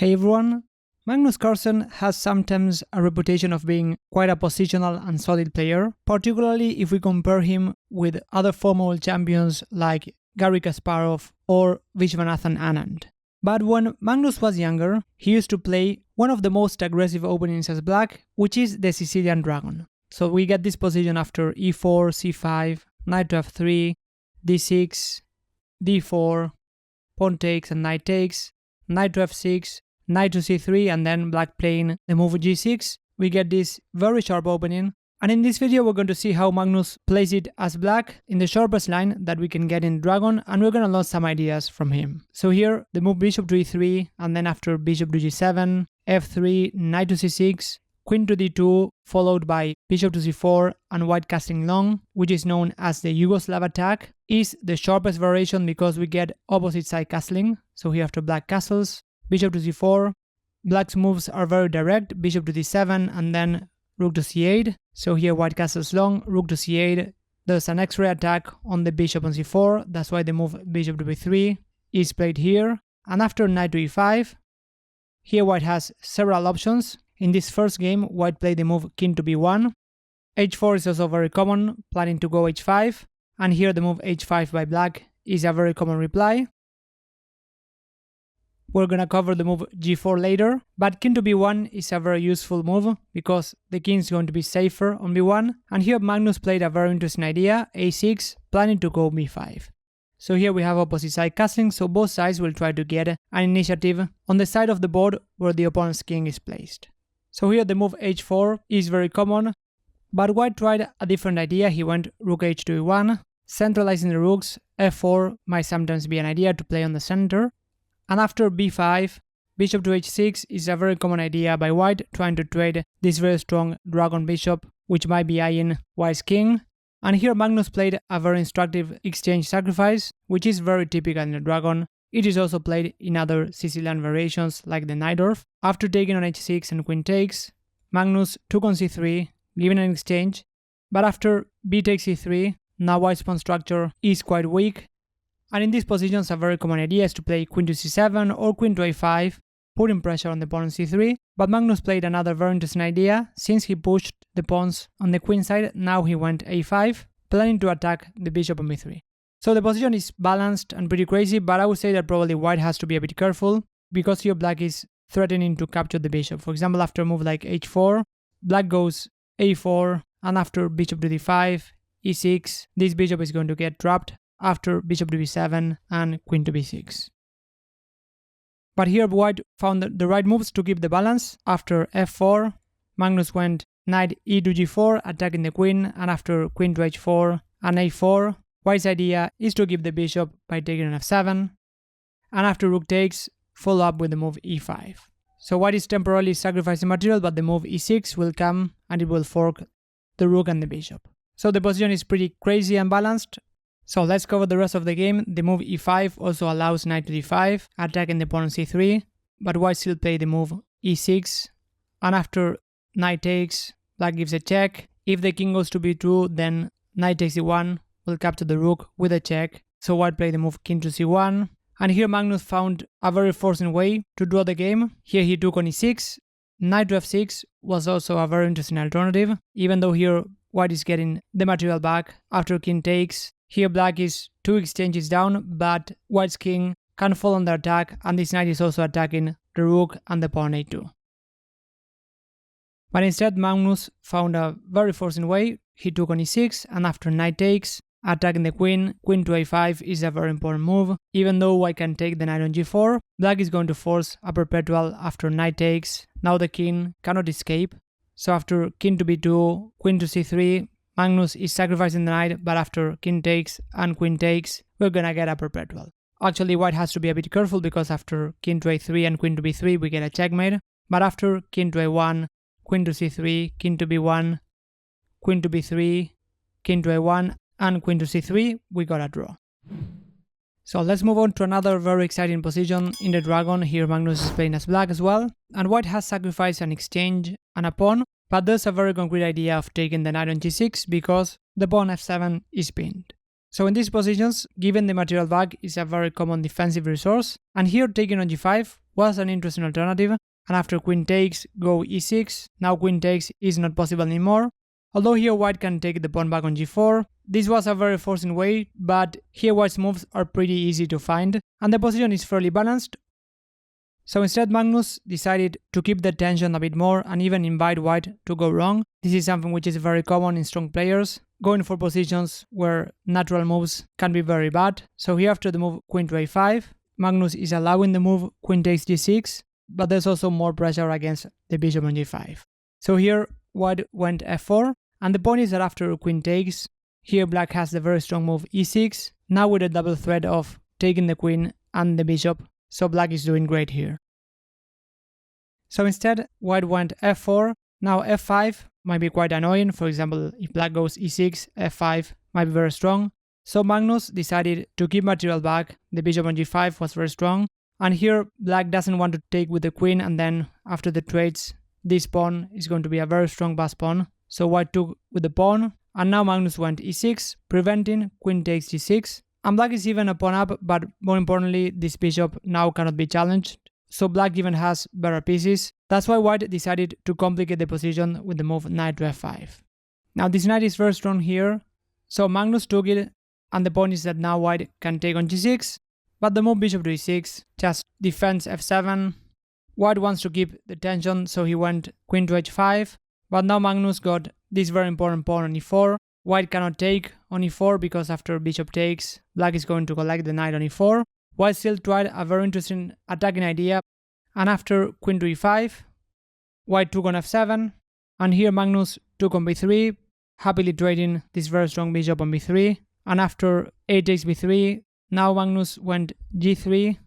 Hey everyone! Magnus Carlsen has sometimes a reputation of being quite a positional and solid player, particularly if we compare him with other former champions like Garry Kasparov or Vishwanathan Anand. But when Magnus was younger, he used to play one of the most aggressive openings as black, which is the Sicilian Dragon. So we get this position after e4, c5, knight to f3, d6, d4, pawn takes and knight takes, knight to f6, knight to c3, and then black playing the move g6. We get this very sharp opening, and in this video we're going to see how Magnus plays it as black in the sharpest line that we can get in Dragon, and we're going to learn some ideas from him. So here the move bishop to e3, and then after bishop to g7, f3, knight to c6, queen to d2, followed by bishop to c4 and white castling long, which is known as the Yugoslav attack, is the sharpest variation because we get opposite side castling. So here after black castles, bishop to c4, black's moves are very direct, bishop to d7 and then rook to c8. So here white castles long, rook to c8, there's an x-ray attack on the bishop on c4, that's why the move bishop to b3 is played here. And after knight to e5, here white has several options. In this first game, white played the move king to b1, h4 is also very common, planning to go h5, and here the move h5 by black is a very common reply. We're gonna cover the move g4 later, but king to b1 is a very useful move because the king is going to be safer on b1, and here Magnus played a very interesting idea, a6, planning to go b5. So here we have opposite side castling, so both sides will try to get an initiative on the side of the board where the opponent's king is placed. So here the move h4 is very common, but white tried a different idea. He went rook h to e1, centralizing the rooks. f4 might sometimes be an idea to play on the center. And after b5, bishop to h6 is a very common idea by white, trying to trade this very strong dragon bishop, which might be eyeing white's king. And here Magnus played a very instructive exchange sacrifice, which is very typical in the dragon. It is also played in other Sicilian variations like the Najdorf. After taking on h6 and queen takes, Magnus took on c3, giving an exchange, but after b takes c3, now white's pawn structure is quite weak, and in these positions a very common idea is to play queen to c7 or queen to a5, putting pressure on the pawn on c3, but Magnus played another very interesting idea. Since he pushed the pawns on the queen side, now he went a5, planning to attack the bishop on b3. So the position is balanced and pretty crazy, but I would say that probably white has to be a bit careful because here black is threatening to capture the bishop. For example, after a move like h4, black goes a4, and after bishop to d5, e6, this bishop is going to get trapped after bishop to b7 and queen to b6. But here white found the right moves to keep the balance. After f4, Magnus went knight e to g4, attacking the queen, and after queen to h4 and a4, white's idea is to keep the bishop by taking on f7, and after rook takes, follow up with the move e5. So white is temporarily sacrificing material, but the move e6 will come and it will fork the rook and the bishop. So the position is pretty crazy and balanced. So let's cover the rest of the game. The move e5 also allows knight to d5, attacking the pawn on c3, but white still play the move e6, and after knight takes, black gives a check. If the king goes to b2, then knight takes e1, will capture the rook with a check, so white played the move king to c1, and here Magnus found a very forcing way to draw the game. Here he took on e6, knight to f6 was also a very interesting alternative, even though here white is getting the material back after king takes. Here black is 2 exchanges down, but white's king can fall under attack, and this knight is also attacking the rook and the pawn a2. But instead Magnus found a very forcing way. He took on e6, and after knight takes, attacking the queen, queen to a5 is a very important move. Even though white can take the knight on g4, black is going to force a perpetual after knight takes. Now the king cannot escape. So after king to b2, queen to c3, Magnus is sacrificing the knight, but after king takes and queen takes, we're gonna get a perpetual. Actually, white has to be a bit careful because after king to a3 and queen to b3, we get a checkmate. But after king to a1, queen to c3, king to b1, queen to b3, king to a1, and queen to c3, we got a draw. So let's move on to another very exciting position in the dragon. Here Magnus is playing as black as well, and white has sacrificed an exchange and a pawn, but there's a very concrete idea of taking the knight on g6 because the pawn f7 is pinned. So in these positions, given the material back is a very common defensive resource, and here taking on g5 was an interesting alternative, and after queen takes, go e6, now queen takes is not possible anymore. Although here white can take the pawn back on g4, this was a very forcing way, but here white's moves are pretty easy to find, and the position is fairly balanced. So instead Magnus decided to keep the tension a bit more and even invite white to go wrong. This is something which is very common in strong players, going for positions where natural moves can be very bad. So here after the move queen to a5, Magnus is allowing the move queen takes g6, but there's also more pressure against the bishop on g5. So here white went f4, and the point is that after queen takes, here black has the very strong move e6, now with a double threat of taking the queen and the bishop, so black is doing great here. So instead, white went f4, now f5 might be quite annoying. For example, if black goes e6, f5 might be very strong. So Magnus decided to keep material back, the bishop on g5 was very strong, and here black doesn't want to take with the queen, and then after the trades, this pawn is going to be a very strong pass pawn. So white took with the pawn, and now Magnus went e6, preventing queen takes g6, and black is even a pawn up, but more importantly, this bishop now cannot be challenged. So black even has better pieces. That's why white decided to complicate the position with the move knight to f5. Now this knight is very strong here, so Magnus took it, and the point is that now white can take on g6, but the move bishop to e6 just defends f7. White wants to keep the tension, so he went queen to h5, but now Magnus got this very important pawn on e4. White cannot take on e4 because after bishop takes, black is going to collect the knight on e4. White still tried a very interesting attacking idea, and after queen to e5, white took on f7, and here Magnus took on b3, happily trading this very strong bishop on b3, and after a takes b3, now Magnus went g3.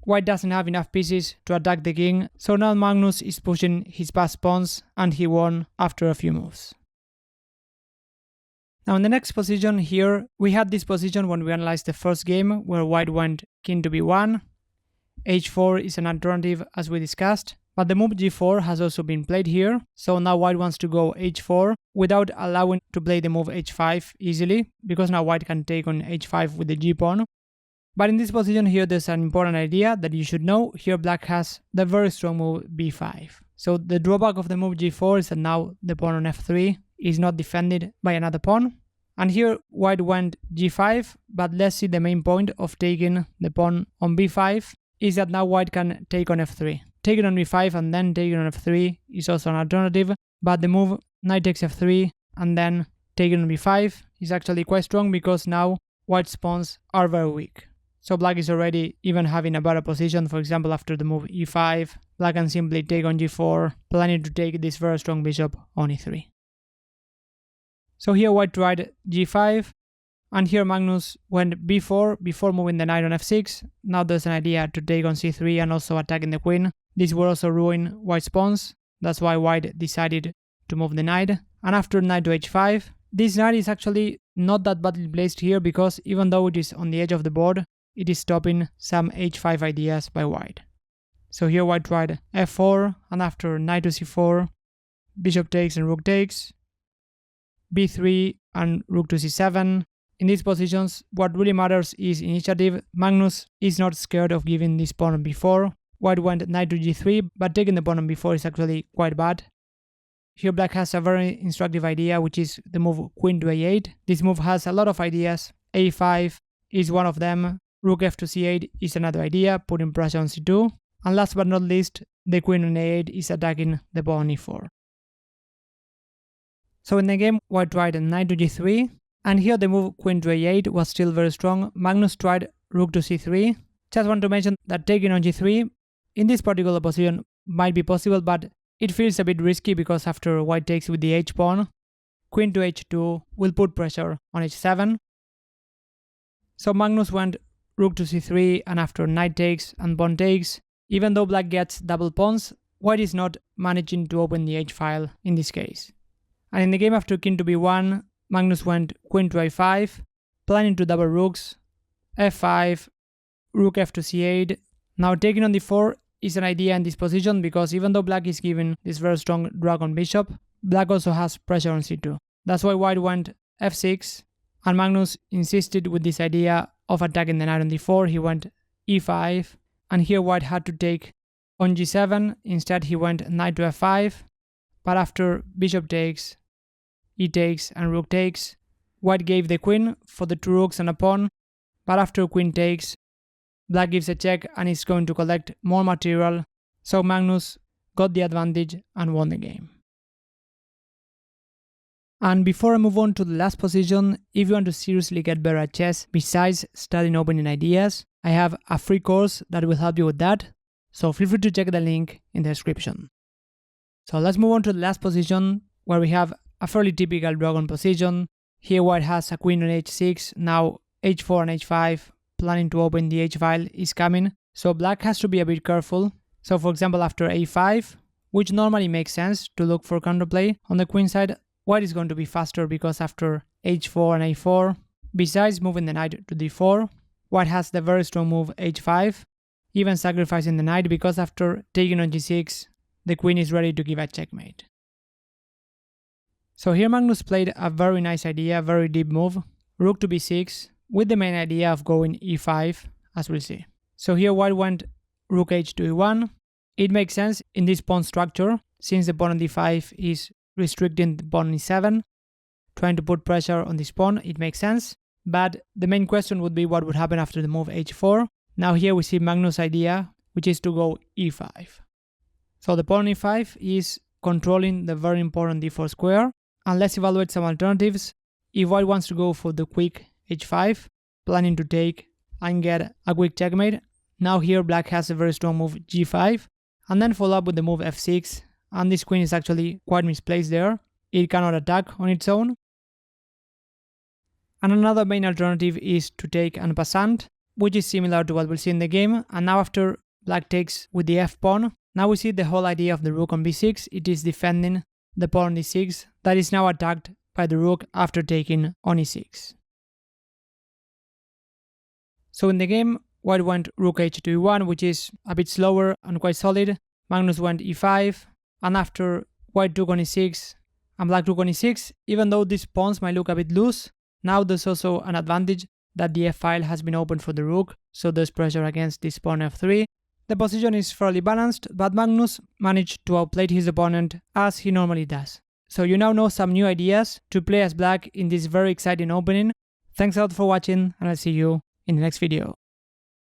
White doesn't have enough pieces to attack the king, so now Magnus is pushing his passed pawns, and he won after a few moves. Now in the next position here, we had this position when we analyzed the first game, where white went king to b1. h4 is an alternative as we discussed, but the move g4 has also been played here, so now white wants to go h4 without allowing to play the move h5 easily, because now white can take on h5 with the g-pawn. But in this position here, there's an important idea that you should know. Here black has the very strong move b5. So the drawback of the move g4 is that now the pawn on f3 is not defended by another pawn. And here white went g5, but let's see the main point of taking the pawn on b5 is that now white can take on f3. Taking on b5 and then taking on f3 is also an alternative, but the move knight takes f3 and then taking on b5 is actually quite strong because now white's pawns are very weak. So black is already even having a better position. For example, after the move e5, black can simply take on g4, planning to take this very strong bishop on e3. So here white tried g5, and here Magnus went b4 before moving the knight on f6. Now there's an idea to take on c3 and also attacking the queen. This will also ruin white's pawns. That's why white decided to move the knight. And after knight to h5, this knight is actually not that badly placed here because even though it is on the edge of the board, it is stopping some h5 ideas by white. So here white tried f4, and after knight to c4, bishop takes and rook takes, b3 and rook to c7. In these positions, what really matters is initiative. Magnus is not scared of giving this pawn on b4. White went knight to g3, but taking the pawn on b4 is actually quite bad. Here black has a very instructive idea, which is the move queen to a8. This move has a lot of ideas. a5 is one of them. Rook f to c8 is another idea, putting pressure on c2. And last but not least, the queen on a8 is attacking the pawn on e4. So in the game, white tried knight to g3, and here the move queen to a8 was still very strong. Magnus tried rook to c3. Just want to mention that taking on g3 in this particular position might be possible, but it feels a bit risky because after white takes with the h-pawn, queen to h2 will put pressure on h7. So Magnus went rook to c3, and after knight takes and pawn takes, even though black gets double pawns, white is not managing to open the h-file in this case. And in the game after king to b1, Magnus went queen to a5, planning to double rooks, f5, rook f to c8. Now taking on d4 is an idea in this position because even though black is given this very strong dragon bishop, black also has pressure on c2. That's why white went f6, and Magnus insisted with this idea of attacking the knight on d4. He went e5, and here white had to take On g7, instead he went knight to f5, but after bishop takes, e takes and rook takes, white gave the queen for the two rooks and a pawn, but after queen takes, black gives a check and is going to collect more material, so Magnus got the advantage and won the game. And before I move on to the last position, if you want to seriously get better at chess, besides studying opening ideas, I have a free course that will help you with that, so feel free to check the link in the description. So let's move on to the last position, where we have a fairly typical dragon position. Here white has a queen on h6, now h4 and h5, planning to open the h-file is coming, so black has to be a bit careful. So for example, after a5, which normally makes sense to look for counterplay on the queen side, white is going to be faster because after h4 and a4, besides moving the knight to d4, white has the very strong move h5, even sacrificing the knight because after taking on g6, the queen is ready to give a checkmate. So here Magnus played a very nice idea, very deep move, rook to b6, with the main idea of going e5, as we'll see. So here white went rook h to e1. It makes sense in this pawn structure, since the pawn on d5 is restricting the pawn on e7, trying to put pressure on this pawn, it makes sense. But the main question would be what would happen after the move h4. Now here we see Magnus' idea, which is to go e5. So the pawn on e5 is controlling the very important d4 square, and let's evaluate some alternatives. If white wants to go for the quick h5, planning to take and get a quick checkmate, now here black has a very strong move g5, and then follow up with the move f6, and this queen is actually quite misplaced there. It cannot attack on its own. And another main alternative is to take en passant, which is similar to what we'll see in the game, and now after black takes with the f-pawn, now we see the whole idea of the rook on b6, it is defending the pawn on d6 that is now attacked by the rook after taking on e6. So in the game, white went rook h to e1, which is a bit slower and quite solid. Magnus went e5, and after white took on e6 and black took on e6, even though these pawns might look a bit loose, now there's also an advantage that the f-file has been opened for the rook, so there's pressure against this pawn f3. The position is fairly balanced, but Magnus managed to outplay his opponent as he normally does. So you now know some new ideas to play as black in this very exciting opening. Thanks a lot for watching, and I'll see you in the next video.